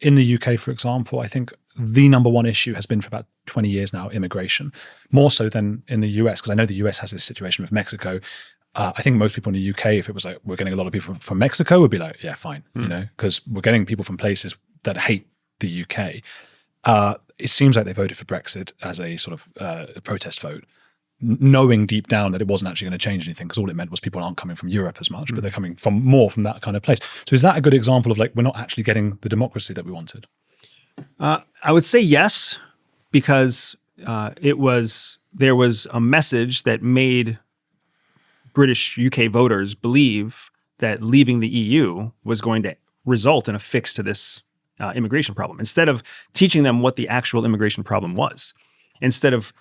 in the UK, for example, I think the number one issue has been for about 20 years now, immigration, more so than in the US, because I know the US has this situation with Mexico. I think most people in the UK, if it was like we're getting a lot of people from Mexico, would be like, yeah, fine, because we're getting people from places that hate the UK. It seems like they voted for Brexit as a sort of protest vote, knowing deep down that it wasn't actually going to change anything, because all it meant was people aren't coming from Europe as much, but they're coming from more from that kind of place. So is that a good example of like we're not actually getting the democracy that we wanted? I would say yes, because there was a message that made British UK voters believe that leaving the EU was going to result in a fix to this immigration problem, instead of teaching them what the actual immigration problem was, instead of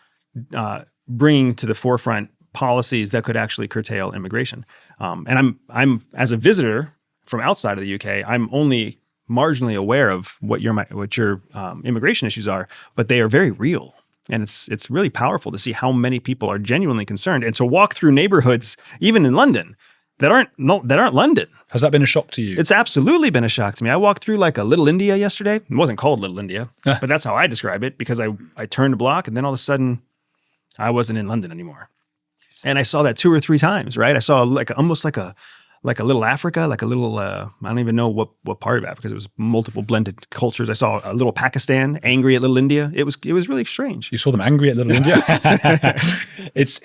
bringing to the forefront policies that could actually curtail immigration. And I'm as a visitor from outside of the UK, I'm only marginally aware of what your immigration issues are, but they are very real. And it's really powerful to see how many people are genuinely concerned, and to walk through neighborhoods, even in London, that aren't London. Has that been a shock to you? It's absolutely been a shock to me. I walked through like a Little India yesterday. It wasn't called Little India, but that's how I describe it, because I turned a block and then all of a sudden I wasn't in London anymore. And I saw that 2 or 3 times, right? I saw almost like a little Africa, like a little, I don't even know what part of Africa, because it was multiple blended cultures. I saw a little Pakistan angry at Little India. It was really strange. You saw them angry at Little India? It's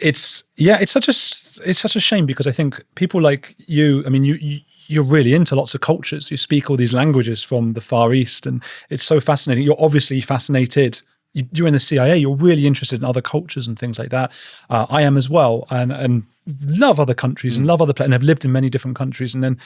such a shame, because I think people like you, I mean, you're really into lots of cultures. You speak all these languages from the Far East, and it's so fascinating. You're obviously fascinated. You're in the CIA. You're really interested in other cultures and things like that. I am as well, and love other countries and love other places, and have lived in many different countries. And then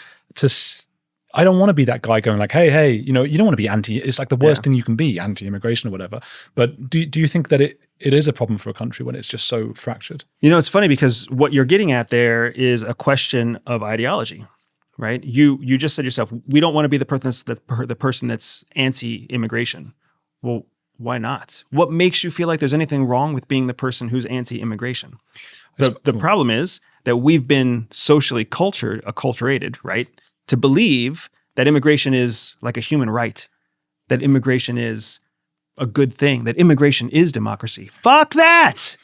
I don't want to be that guy going like, hey, you don't want to be anti. It's like the worst thing you can be, anti-immigration or whatever. But do you think that it is a problem for a country when it's just so fractured? It's funny, because what you're getting at there is a question of ideology, right? You just said yourself, we don't want to be the person that's anti-immigration. Well, why not? What makes you feel like there's anything wrong with being the person who's anti-immigration? The problem is that we've been socially acculturated, right, to believe that immigration is like a human right, that immigration is a good thing, that immigration is democracy. Fuck that!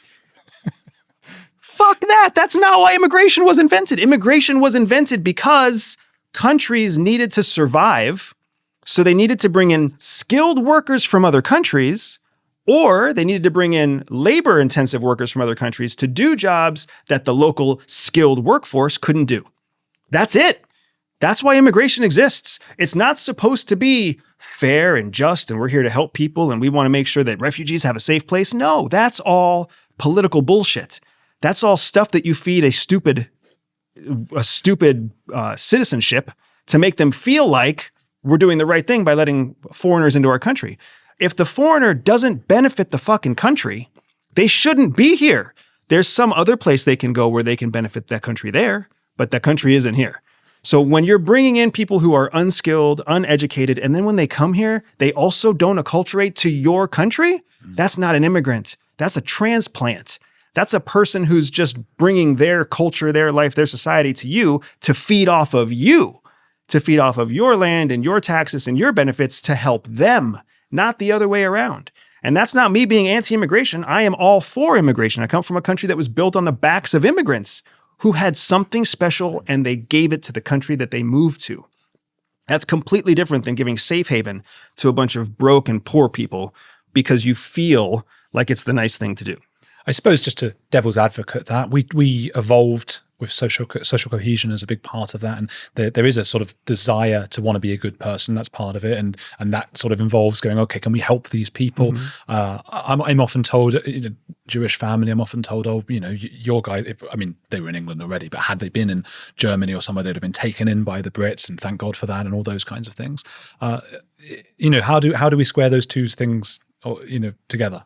Fuck that! That's not why immigration was invented. Immigration was invented because countries needed to survive, so they needed to bring in skilled workers from other countries, or they needed to bring in labor-intensive workers from other countries to do jobs that the local skilled workforce couldn't do. That's it. That's why immigration exists. It's not supposed to be fair and just, and we're here to help people, and we want to make sure that refugees have a safe place. No, that's all political bullshit. That's all stuff that you feed a stupid citizenship to make them feel like we're doing the right thing by letting foreigners into our country. If the foreigner doesn't benefit the fucking country, they shouldn't be here. There's some other place they can go where they can benefit that country there, but that country isn't here. So when you're bringing in people who are unskilled, uneducated, and then when they come here, they also don't acculturate to your country, that's not an immigrant. That's a transplant. That's a person who's just bringing their culture, their life, their society to you to feed off of you, to feed off of your land and your taxes and your benefits to help them, not the other way around. And that's not me being anti-immigration. I am all for immigration. I come from a country that was built on the backs of immigrants who had something special and they gave it to the country that they moved to. That's completely different than giving safe haven to a bunch of broke and poor people because you feel like it's the nice thing to do. I suppose, just to devil's advocate that, we evolved with social cohesion as a big part of that, and there is a sort of desire to want to be a good person. That's part of it, and that sort of involves going, okay, can we help these people? I'm often told, Jewish family, I'm often told, oh, your guys, they were in England already, but had they been in Germany or somewhere, they'd have been taken in by the Brits, and thank God for that, and all those kinds of things. How do we square those two things, together?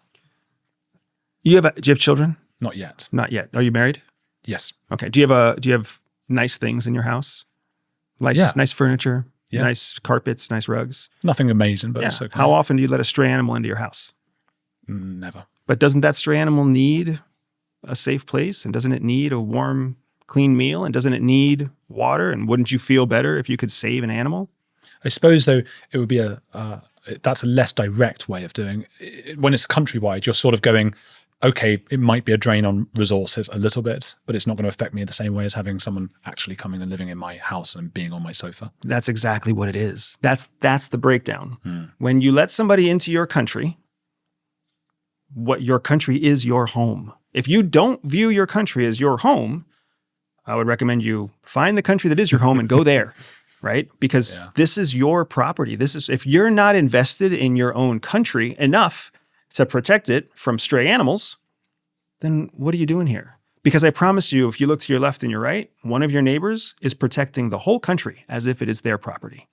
Do you have children? Not yet. Not yet. Are you married? Yes. Okay. Do you have nice things in your house? Nice furniture, nice carpets, nice rugs? Nothing amazing, but it's okay. How often do you let a stray animal into your house? Never. But doesn't that stray animal need a safe place? And doesn't it need a warm, clean meal? And doesn't it need water? And wouldn't you feel better if you could save an animal? I suppose though it would be that's a less direct way of doing it. When it's countrywide, you're sort of going, okay, it might be a drain on resources a little bit, but it's not going to affect me the same way as having someone actually coming and living in my house and being on my sofa. That's exactly what it is. That's the breakdown. When you let somebody into your country, what your country is your home. If you don't view your country as your home, I would recommend you find the country that is your home and go there, right? Because this is your property. If you're not invested in your own country enough to protect it from stray animals, then what are you doing here? Because I promise you, if you look to your left and your right, one of your neighbors is protecting the whole country as if it is their property.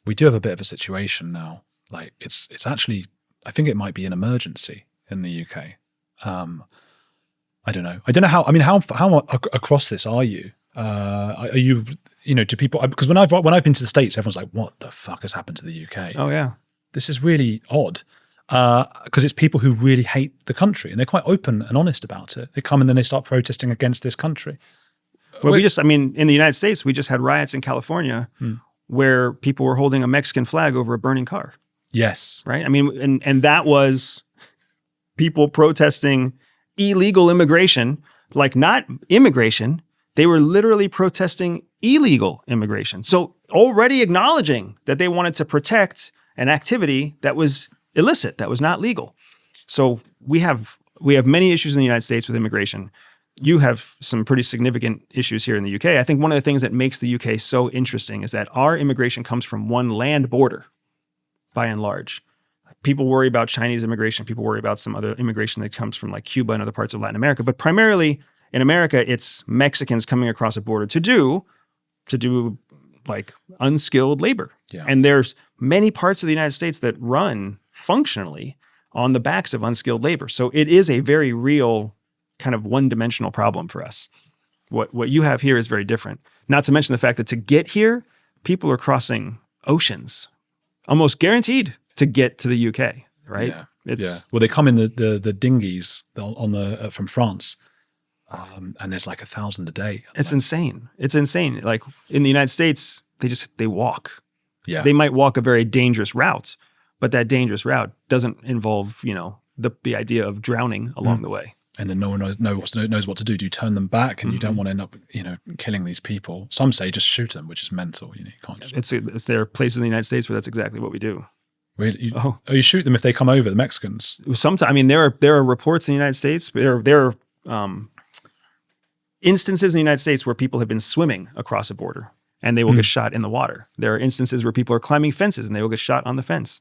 We do have a bit of a situation now. Like it's actually, I think it might be an emergency in the UK. I don't know. How across this are you? Are you, do people, because when I've been to the States, everyone's like, what the fuck has happened to the UK? Oh yeah. This is really odd. Because it's people who really hate the country and they're quite open and honest about it. They come and then they start protesting against this country. Well, in the United States, we just had riots in California where people were holding a Mexican flag over a burning car. Yes. Right? I mean, and that was people protesting illegal immigration, like not immigration. They were literally protesting illegal immigration. So already acknowledging that they wanted to protect an activity that was illicit, that was not legal. So we have many issues in the United States with immigration. You have some pretty significant issues here in the UK. I think one of the things that makes the UK so interesting is that our immigration comes from one land border, by and large. People worry about Chinese immigration. People worry about some other immigration that comes from like Cuba and other parts of Latin America. But primarily in America, it's Mexicans coming across a border to do like unskilled labor. Yeah. And there's many parts of the United States that run functionally on the backs of unskilled labor. So it is a very real kind of one-dimensional problem for us. What you have here is very different. Not to mention the fact that to get here, people are crossing oceans, almost guaranteed to get to the UK, right? Yeah. Well, they come in the dinghies from France, and there's like 1,000 a day. It's insane. It's insane. Like in the United States, they walk. Yeah. They might walk a very dangerous route, but that dangerous route doesn't involve, the idea of drowning along the way. And then no one knows what to do. Do you turn them back? And you don't want to end up, killing these people. Some say just shoot them, which is mental. You can't just. There are places in the United States where that's exactly what we do. Really? You shoot them if they come over, the Mexicans? Sometimes, I mean, there are reports in the United States. There are instances in the United States where people have been swimming across a border and they will get shot in the water. There are instances where people are climbing fences and they will get shot on the fence.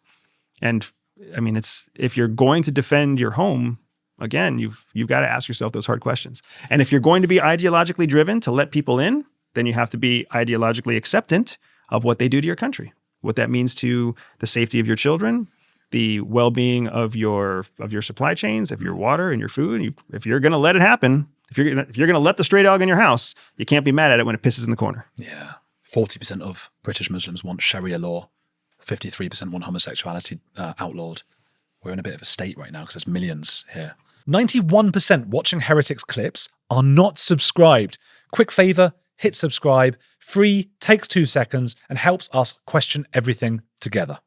And I mean, if you're going to defend your home, again, you've got to ask yourself those hard questions. And if you're going to be ideologically driven to let people in, then you have to be ideologically acceptant of what they do to your country, what that means to the safety of your children, the well-being of your supply chains, of your water and your food. If you're going to let it happen, if you're going to let the stray dog in your house, you can't be mad at it when it pisses in the corner. Yeah. 40% of British Muslims want Sharia law. 53% want homosexuality outlawed. We're in a bit of a state right now because there's millions here. 91% watching Heretics clips are not subscribed. Quick favor, hit subscribe. Free, takes 2 seconds, and helps us question everything together.